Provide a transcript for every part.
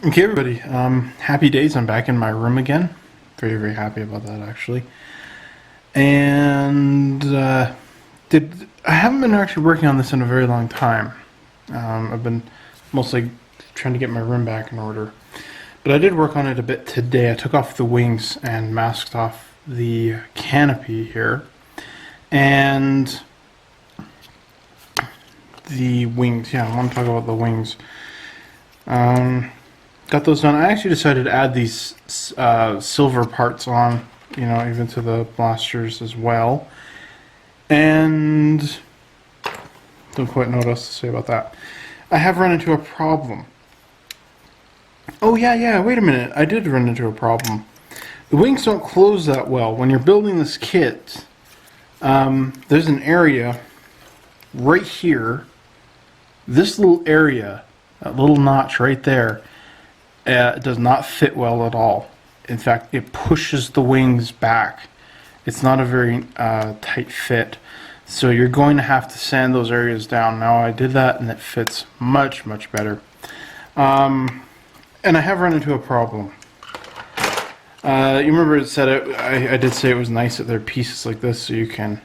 Okay, everybody. Happy days. I'm back in my room again. Very, very happy about that, actually. And I haven't been actually working on this in a very long time. I've been mostly trying to get my room back in order. But I did work on it a bit today. I took off the wings and masked off the canopy here. And the wings. Yeah, I want to talk about the wings. Got those done. I actually decided to add these silver parts on, even to the blasters as well. And don't quite know what else to say about that. I have run into a problem. Oh yeah, wait a minute. I did run into a problem. The wings don't close that well. When you're building this kit, there's an area right here. This little area, that little notch right there, does not fit well at all. In fact, it pushes the wings back. It's not a very tight fit. So you're going to have to sand those areas down. Now I did that and it fits much, much better. And I have run into a problem. You remember it said I did say it was nice that there are pieces like this so you can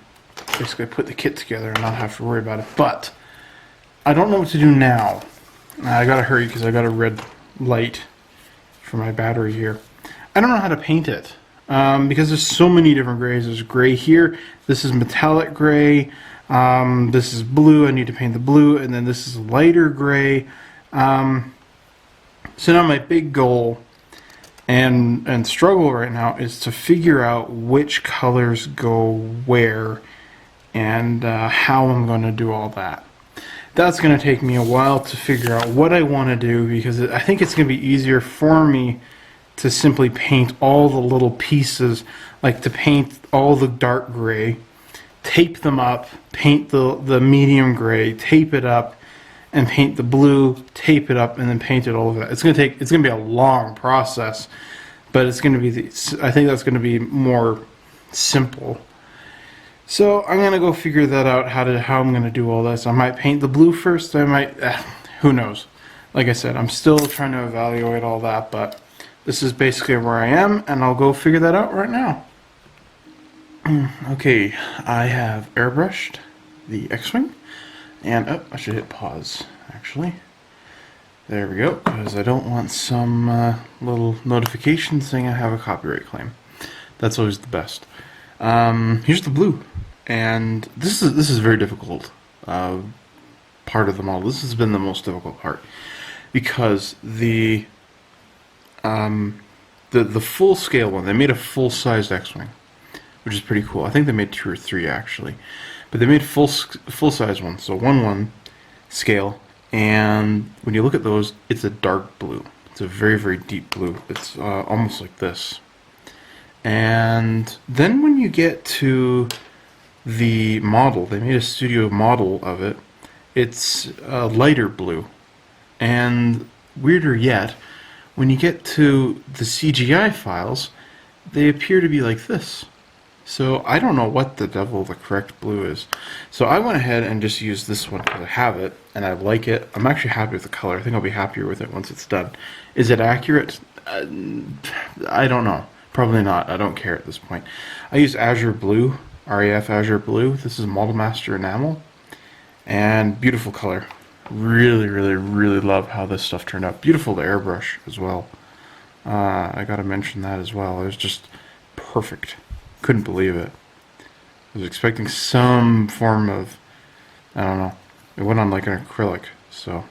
basically put the kit together and not have to worry about it. But I don't know what to do now. I gotta hurry because I got a red light for my battery here. I don't know how to paint it because there's so many different grays. There's gray here. This is metallic gray. This is blue. I need to paint the blue, and then this is lighter gray. So now my big goal and struggle right now is to figure out which colors go where and how I'm going to do all that. That's going to take me a while to figure out what I want to do because I think it's going to be easier for me to simply paint all the little pieces, like to paint all the dark gray, tape them up, paint the medium gray, tape it up, and paint the blue, tape it up, and then paint it all over that. It's going to be a long process, but it's going to be I think that's going to be more simple. So I'm gonna go figure that out how I'm gonna do all this. I might paint the blue first. I might, who knows? Like I said, I'm still trying to evaluate all that, but this is basically where I am, and I'll go figure that out right now. Okay, I have airbrushed the X-Wing, and I should hit pause actually. There we go, because I don't want some little notification saying I have a copyright claim. That's always the best. Here's the blue. And this is very difficult part of the model. This has been the most difficult part because the full scale one, they made a full sized X-Wing, which is pretty cool. I think they made 2 or 3 actually, but they made full size one, so 1/1 scale. And when you look at those, it's a dark blue. It's a very, very deep blue. It's almost like this. And then when you get to the model, they made a studio model of it, it's a lighter blue. And weirder yet, when you get to the CGI files, they appear to be like this. So I don't know what the devil the correct blue is. So I went ahead and just used this one because I have it and I like it. I'm actually happy with the color. I think I'll be happier with it once it's done. Is it accurate? I don't know. Probably not. I don't care at this point. I use Azure Blue, RAF Azure Blue. This is Model Master Enamel. And beautiful color. Really, really, really love how this stuff turned out. Beautiful to airbrush as well. I gotta mention that as well. It was just perfect. Couldn't believe it. I was expecting some form of, I don't know. It went on like an acrylic. So,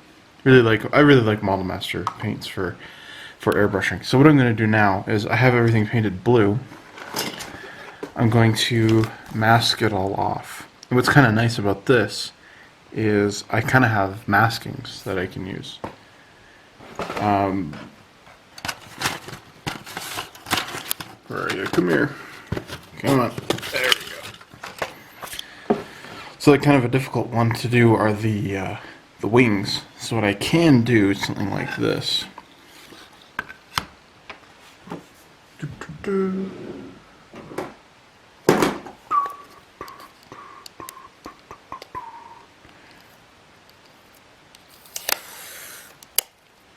I really like Model Master paints for airbrushing. So what I'm going to do now is I have everything painted blue. I'm going to mask it all off. And what's kind of nice about this is I kind of have maskings that I can use. Where are you? Come here. Come on. There we go. So kind of a difficult one to do are the wings. So what I can do is something like this.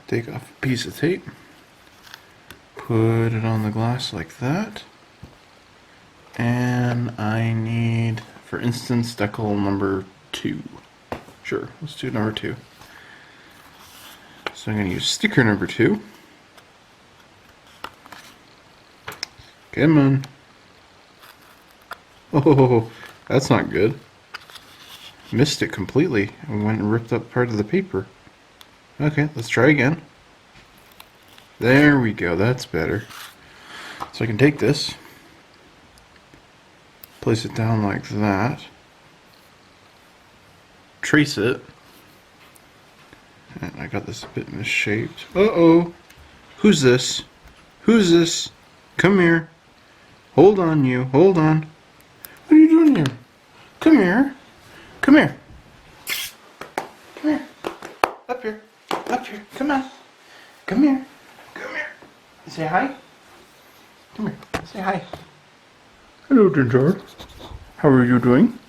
take off a piece of tape, put it on the glass like that, and I need, for instance, decal number 2. Sure, let's do number 2. So I'm going to use sticker number 2. Come on. Oh, that's not good. Missed it completely and went and ripped up part of the paper. Okay, let's try again. There we go, that's better. So I can take this, place it down like that, trace it, and I got this a bit misshaped. Uh-oh! Who's this? Who's this? Come here. Hold on, you. Hold on. What are you doing here? Come here. Come here. Come here. Up here. Up here. Come on. Come here. Come here. Say hi. Come here. Say hi. Hello, Ginger. How are you doing?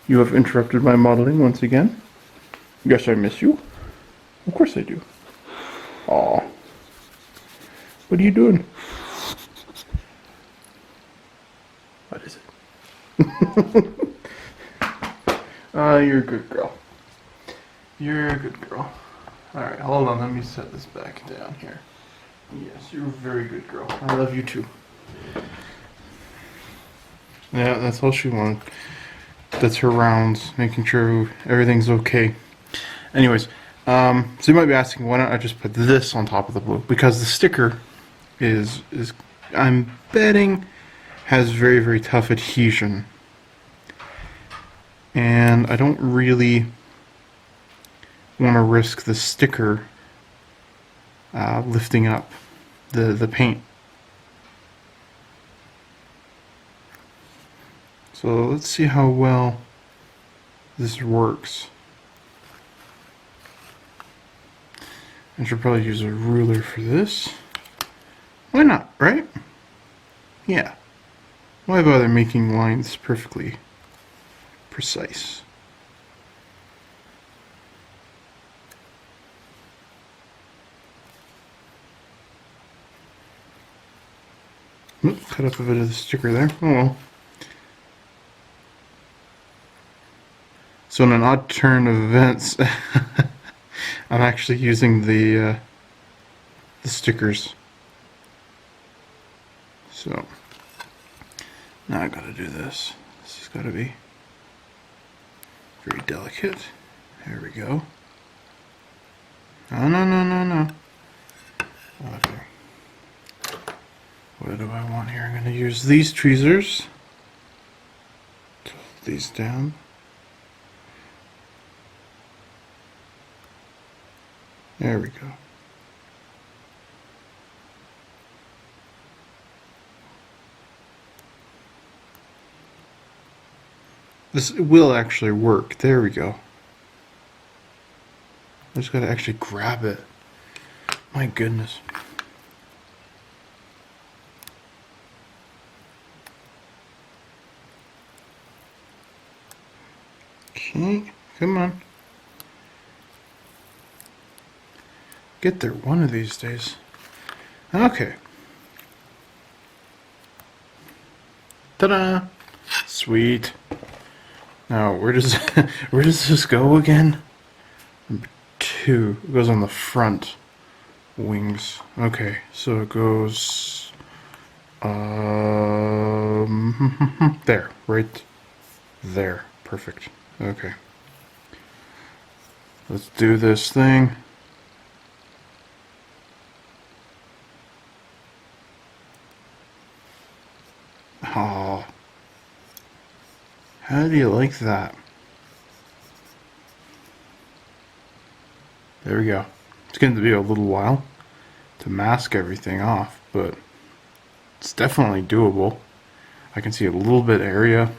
You have interrupted my modeling once again. Yes, I miss you. Of course I do. Aw. What are you doing? What is it? You're a good girl. You're a good girl. Alright, hold on. Let me set this back down here. Yes, you're a very good girl. I love you too. Yeah, that's all she wanted. That's her rounds, making sure everything's okay. Anyways, so you might be asking, why don't I just put this on top of the blue? Because the sticker is I'm betting, has very, very tough adhesion. And I don't really want to risk the sticker lifting up the paint. So let's see how well this works. I should probably use a ruler for this. Why not, right? Yeah. Why bother making lines perfectly precise? Oop, cut up a bit of the sticker there. Oh well. So in an odd turn of events, I'm actually using the stickers. So now I gotta do this. This has gotta be very delicate. There we go. No. Okay. What do I want here? I'm gonna use these tweezers to hold these down. There we go. This will actually work. There we go. I just gotta actually grab it. My goodness. Okay, come on. Get there one of these days. Okay. Ta-da! Sweet. Now, where does where does this go again? Number 2. It goes on the front wings. Okay, so it goes there, right there. Perfect. Okay. Let's do this thing. Oh, how do you like that? There we go. It's going to be a little while to mask everything off, but it's definitely doable. I can see a little bit area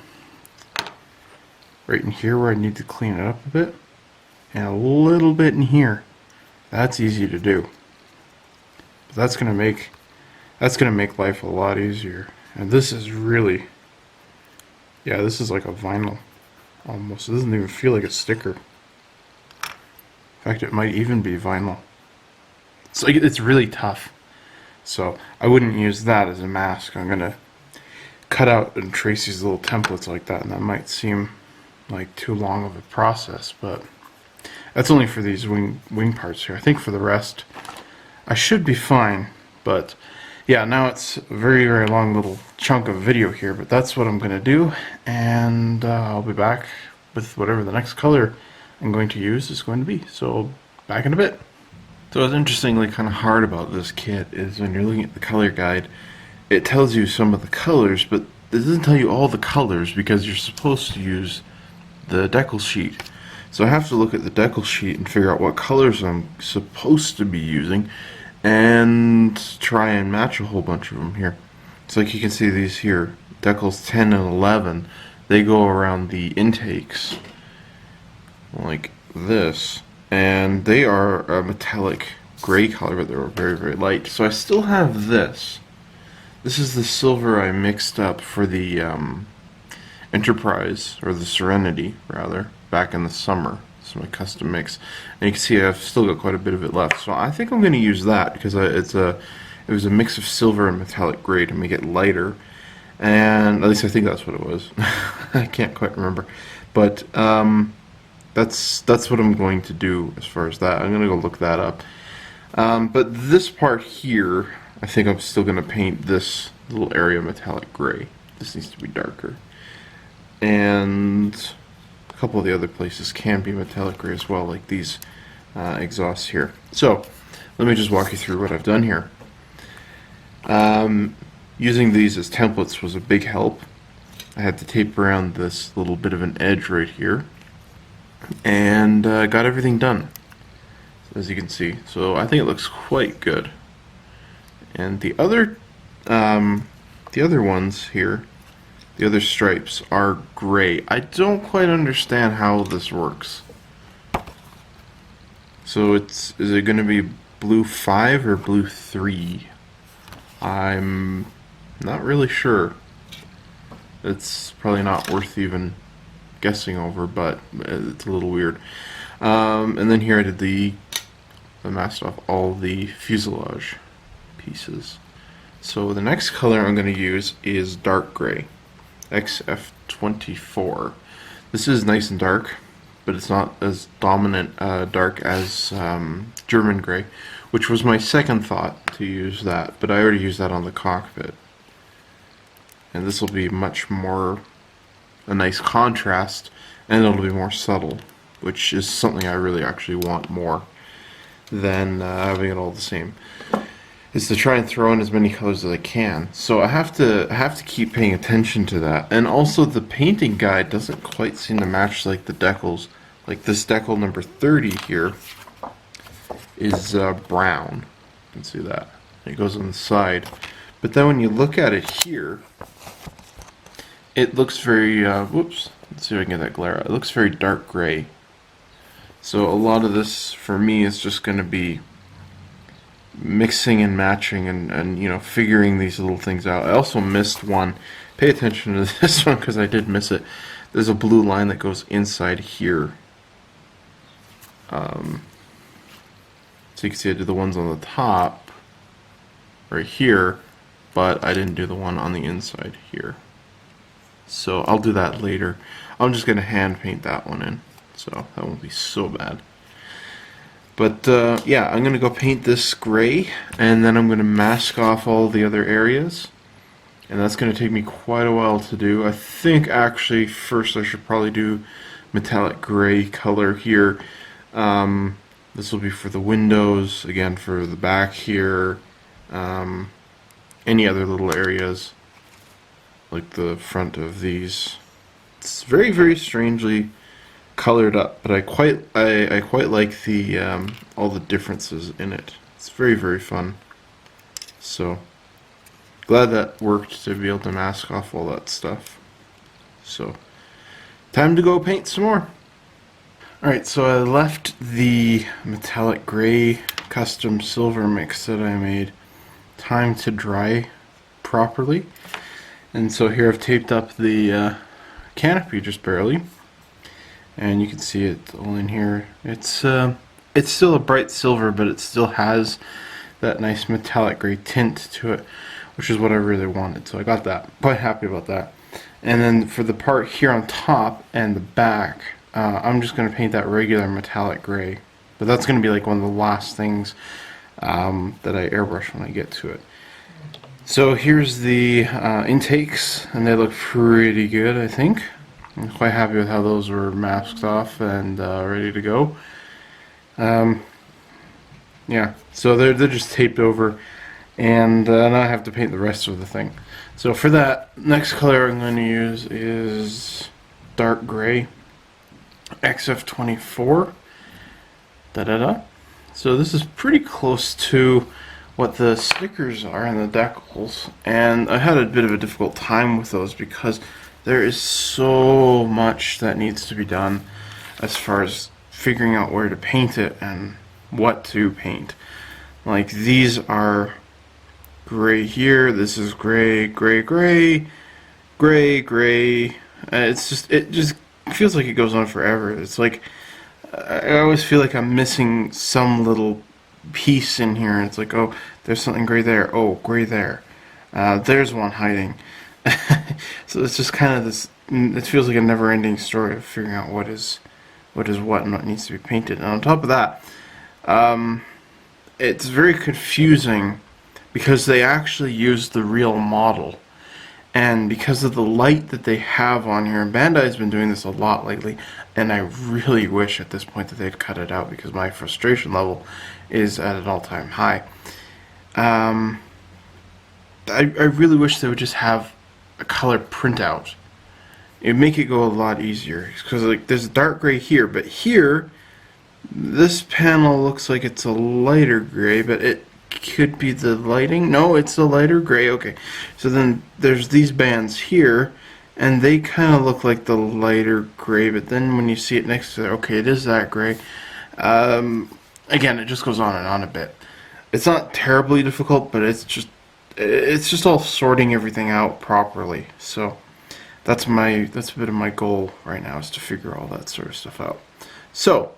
right in here where I need to clean it up a bit, and a little bit in here. That's easy to do. But that's going to make life a lot easier. And this is really, yeah, this is like a vinyl almost. It doesn't even feel like a sticker. In fact, it might even be vinyl. it's like it's really tough. So I wouldn't use that as a mask. I'm gonna cut out and trace these little templates like that, and that might seem like too long of a process, but that's only for these wing parts here. I think for the rest I should be fine. But yeah, now it's a very, very long little chunk of video here, but that's what I'm going to do, and I'll be back with whatever the next color I'm going to use is going to be. So back in a bit. So what's interestingly kind of hard about this kit is when you're looking at the color guide, it tells you some of the colors, but it doesn't tell you all the colors because you're supposed to use the decal sheet. So I have to look at the decal sheet and figure out what colors I'm supposed to be using and try and match a whole bunch of them here. So like you can see these here, decals 10 and 11, they go around the intakes like this, and they are a metallic gray color, but they're very, very light. So I still have this. This is the silver I mixed up for the Enterprise, or the Serenity rather, back in the summer. This is my custom mix, and you can see I've still got quite a bit of it left. So I think I'm going to use that because it was a mix of silver and metallic gray to make it lighter, and at least I think that's what it was. I can't quite remember, but that's what I'm going to do as far as that. I'm going to go look that up. But this part here, I think I'm still going to paint this little area metallic gray. This needs to be darker, and a couple of the other places can be metallic gray as well, like these exhausts here. So let me just walk you through what I've done here. Using these as templates was a big help. I had to tape around this little bit of an edge right here, and got everything done, as you can see. So I think it looks quite good. And the other ones here, the other stripes are gray. I don't quite understand how this works. So is it going to be blue 5 or blue 3? I'm not really sure. It's probably not worth even guessing over, but it's a little weird. And then here I did I masked off all the fuselage pieces. So the next color I'm going to use is dark gray, XF24. This is nice and dark, but it's not as dominant dark as German gray, which was my second thought to use that, but I already used that on the cockpit. And this will be much more a nice contrast, and it'll be more subtle, which is something I really actually want more than having it all the same. Is to try and throw in as many colors as I can. So I have to keep paying attention to that. And also the painting guide doesn't quite seem to match like the decals. Like this decal number 30 here is brown. You can see that. It goes on the side. But then when you look at it here, it looks very, whoops, let's see if I can get that glare out. It looks very dark gray. So a lot of this for me is just going to be mixing and matching and you know, figuring these little things out. I also missed one. Pay attention to this one because I did miss it. There's a blue line that goes inside here. So you can see I did the ones on the top right here, but I didn't do the one on the inside here. So I'll do that later. I'm just going to hand paint that one in, so that won't be so bad. But yeah, I'm going to go paint this gray, and then I'm going to mask off all the other areas. And that's going to take me quite a while to do. I think actually first I should probably do metallic gray color here. This will be for the windows, again for the back here, any other little areas like the front of these. It's very, very strangely colored up, but I quite like the all the differences in it. It's very, very fun. So glad that worked to be able to mask off all that stuff. So time to go paint some more. Alright, so I left the metallic gray custom silver mix that I made time to dry properly. And so here I've taped up the canopy just barely. And you can see it all in here. It's it's still a bright silver, but it still has that nice metallic gray tint to it, which is what I really wanted. So I got that. Quite happy about that. And then for the part here on top and the back, I'm just going to paint that regular metallic gray. But that's going to be like one of the last things that I airbrush when I get to it. So here's the intakes, and they look pretty good, I think. I'm quite happy with how those were masked off and ready to go. Yeah, so they're just taped over, and now I have to paint the rest of the thing. So for that, next color I'm going to use is dark gray, XF24. So this is pretty close to what the stickers are and the decals, and I had a bit of a difficult time with those because there is so much that needs to be done as far as figuring out where to paint it and what to paint. Like these are gray here, this is gray, gray, gray, gray, gray. It just feels like it goes on forever. It's like I always feel like I'm missing some little piece in here, and it's like, oh, there's something gray there, oh, gray there, there's one hiding. So it's just kind of this, it feels like a never-ending story of figuring out what is what and what needs to be painted. And on top of that, it's very confusing because they actually use the real model, and because of the light that they have on here, and Bandai's been doing this a lot lately, and I really wish at this point that they'd cut it out because my frustration level is at an all-time high. I really wish they would just have a color printout. It'd make it go a lot easier, because like there's a dark gray here, but here this panel looks like it's a lighter gray, but it could be the lighting. No, it's a lighter gray. Okay, so then there's these bands here, and they kind of look like the lighter gray, but then when you see it next to it, okay, it is that gray. Again, it just goes on and on a bit. It's not terribly difficult, but it's just all sorting everything out properly. So that's a bit of my goal right now, is to figure all that sort of stuff out. So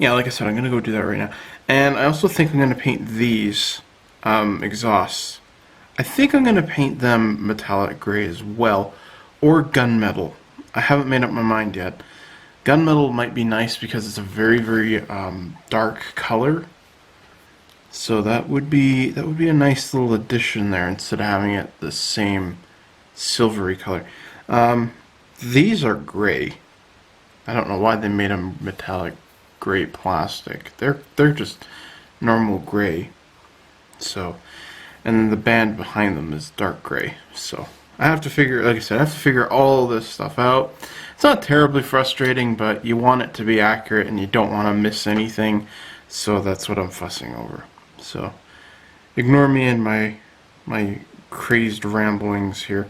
yeah, like I said, I'm gonna go do that right now. And I also think I'm gonna paint these exhausts. I think I'm gonna paint them metallic gray as well, or gunmetal. I haven't made up my mind yet. Gunmetal might be nice because it's a very, very dark color. So that would be a nice little addition there instead of having it the same silvery color. These are gray. I don't know why they made them metallic gray plastic. They're just normal gray. So, and then the band behind them is dark gray. So I have to figure, like I said, I have to figure all this stuff out. It's not terribly frustrating, but you want it to be accurate and you don't want to miss anything. So that's what I'm fussing over. So ignore me and my crazed ramblings here.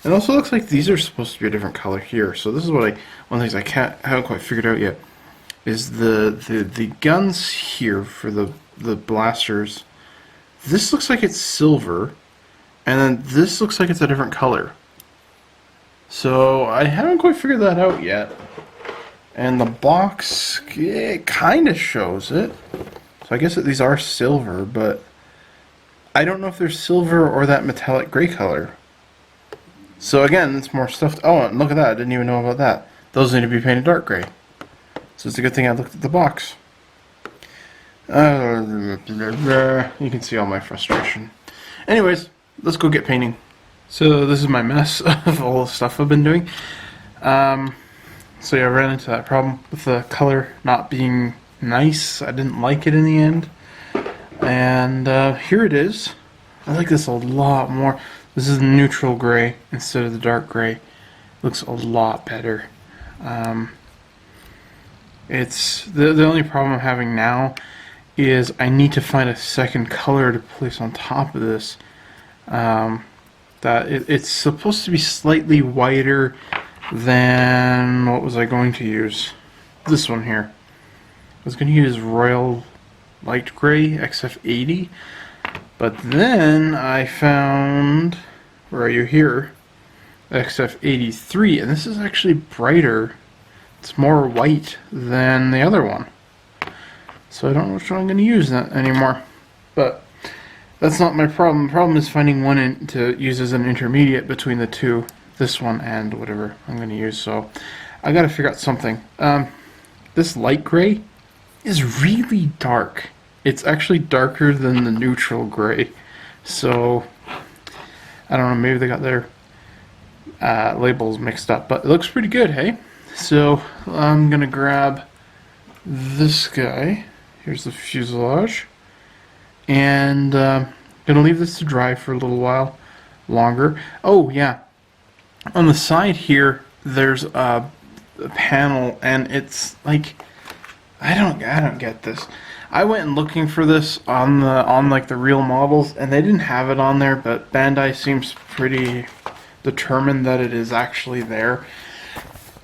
It also looks like these are supposed to be a different color here. So this is what one of the things I haven't quite figured out yet is the guns here for the blasters. This looks like it's silver, and then this looks like it's a different color. So I haven't quite figured that out yet. And the box, it kind of shows it. So I guess that these are silver, but I don't know if they're silver or that metallic gray color. So again, it's more stuff. Oh, and look at that. I didn't even know about that. Those need to be painted dark gray. So it's a good thing I looked at the box. You can see all my frustration. Anyways, let's go get painting. So this is my mess of all the stuff I've been doing. So yeah, I ran into that problem with the color not being nice. I didn't like it in the end. And here it is. I like this a lot more. This is neutral gray instead of the dark gray. Looks a lot better. It's the only problem I'm having now is I need to find a second color to place on top of this. It's supposed to be slightly whiter than what was I going to use? This one here. I was going to use Royal Light Gray XF80, but then I found, where are you here? XF83, and this is actually brighter It's more white than the other one. So I don't know which one I'm going to use that anymore. But that's not my problem. The problem is finding one to use as an intermediate between the two. This one and whatever I'm going to use. So I got to figure out something. This light gray is really dark. It's actually darker than the neutral gray. So I don't know, maybe they got their labels mixed up, but it looks pretty good, hey? So I'm gonna grab this guy. Here's the fuselage. And gonna leave this to dry for a little while longer. Oh yeah, on the side here there's a panel, and it's like, I don't get this. I went looking for this on like the real models, and they didn't have it on there, but Bandai seems pretty determined that it is actually there.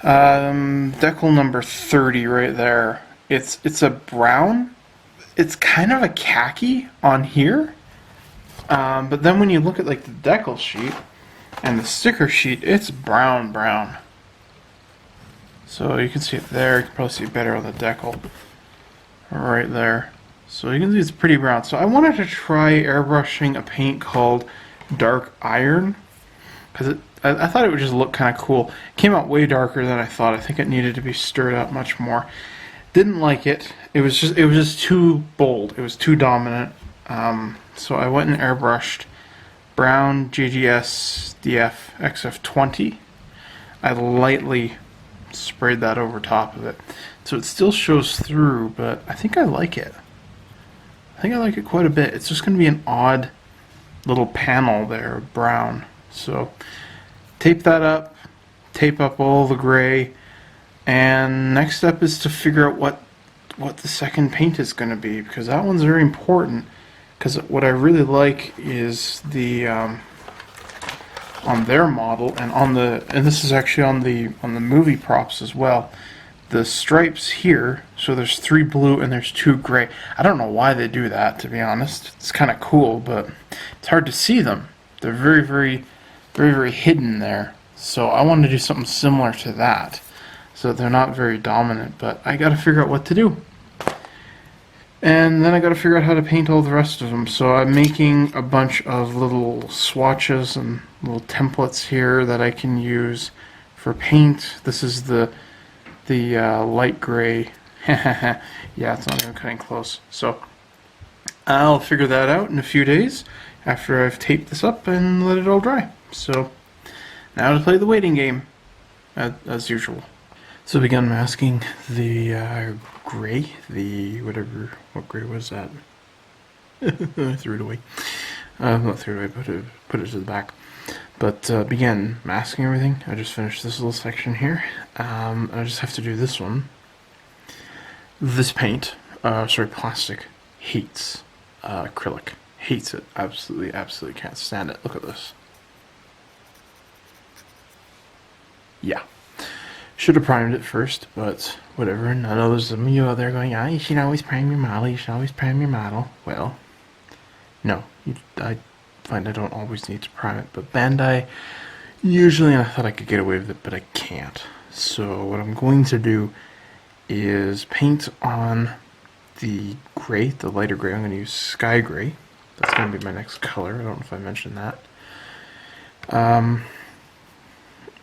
Decal number 30 right there. It's a brown. It's kind of a khaki on here, but then when you look at like the decal sheet and the sticker sheet, it's brown. So you can see it there. You can probably see it better on the decal. Right there. So you can see it's pretty brown. So I wanted to try airbrushing a paint called Dark Iron, because I thought it would just look kind of cool. It came out way darker than I thought. I think it needed to be stirred up much more. Didn't like it. It was just too bold. It was too dominant. So I went and airbrushed brown GGS DF XF20. I lightly sprayed that over top of it. So it still shows through, but I think I like it. I think I like it quite a bit. It's just going to be an odd little panel there, brown. So tape that up, tape up all the gray, and next step is to figure out what the second paint is going to be, because that one's very important. Because what I really like is the on their model, and this is actually on the movie props as well. The stripes here, so there's 3 blue and there's 2 gray. I don't know why they do that, to be honest. It's kind of cool, but it's hard to see them. They're very hidden there. So I want to do something similar to that, so they're not very dominant. But I got to figure out what to do, and then I got to figure out how to paint all the rest of them. So I'm making a bunch of little swatches and little templates here that I can use for paint. This is the light gray. Yeah, it's not even cutting close. So I'll figure that out in a few days after I've taped this up and let it all dry. So now to play the waiting game, as usual. So begun masking the gray, what gray was that? I threw it away. Not threw it away, put it to the back. But began masking everything. I just finished this little section here. I just have to do this one. This paint, plastic, hates acrylic. Hates it. Absolutely can't stand it. Look at this. Yeah. Should have primed it first, but whatever. And I know there's some of you out there going, you should always prime your model. Well, no. I find I don't always need to prime it, but Bandai, usually I thought I could get away with it, but I can't. So what I'm going to do is paint on the gray, the lighter gray. I'm going to use sky gray. That's going to be my next color. I don't know if I mentioned that.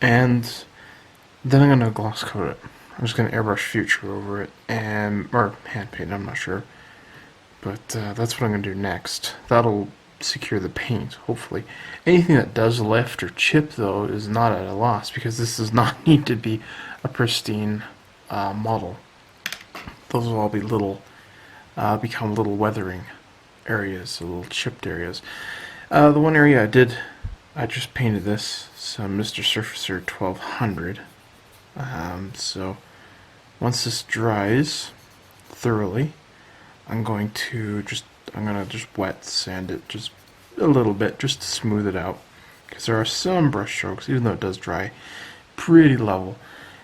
And then I'm going to gloss coat it. I'm just going to airbrush Future over it, or hand paint, I'm not sure. But that's what I'm going to do next. That'll secure the paint, hopefully. Anything that does lift or chip, though, is not at a loss, because this does not need to be a pristine model. Those will all be become little weathering areas, little chipped areas. The one area I just painted this, some Mr. Surfacer 1200. So once this dries thoroughly, I'm gonna just wet sand it just a little bit, just to smooth it out, because there are some brush strokes, even though it does dry pretty level.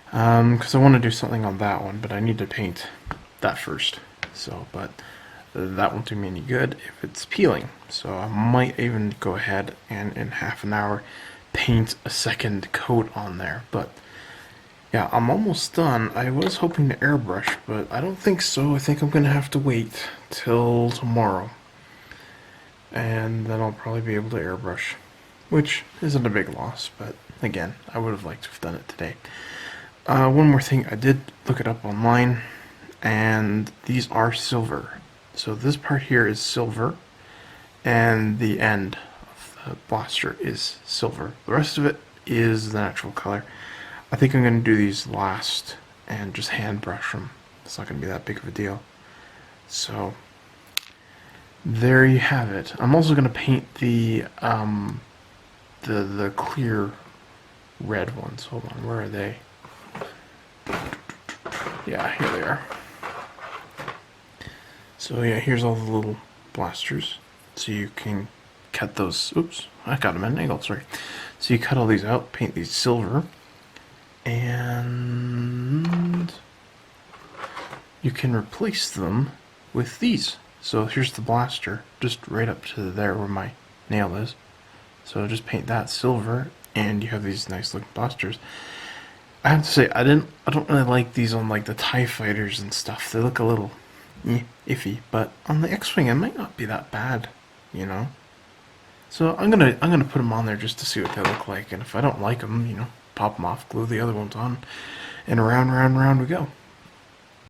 Because I want to do something on that one, but I need to paint that first. So, but that won't do me any good if it's peeling. So I might even go ahead and in half an hour paint a second coat on there. But Yeah, I'm almost done. I was hoping to airbrush, but I don't think so. I think I'm gonna have to wait till tomorrow. And then I'll probably be able to airbrush. Which isn't a big loss, but again, I would have liked to have done it today. One more thing, I did look it up online, and these are silver. So this part here is silver, and the end of the blaster is silver. The rest of it is the natural color. I think I'm going to do these last and just hand brush them. It's not going to be that big of a deal. So there you have it. I'm also going to paint the clear red ones. Hold on, where are they? Yeah, here they are. So yeah, here's all the little blasters. So you can cut those. Oops, I got them at an angle. Sorry. So you cut all these out, paint these silver, and you can replace them with these. So here's the blaster, just right up to there where my nail is. So just paint that silver, and you have these nice looking blasters. I have to say, I don't really like these on like the TIE fighters and stuff. They look a little iffy, but on the X-wing it might not be that bad, you know. So I'm gonna put them on there just to see what they look like, and if I don't like them, you know, pop them off, glue the other ones on, and round we go.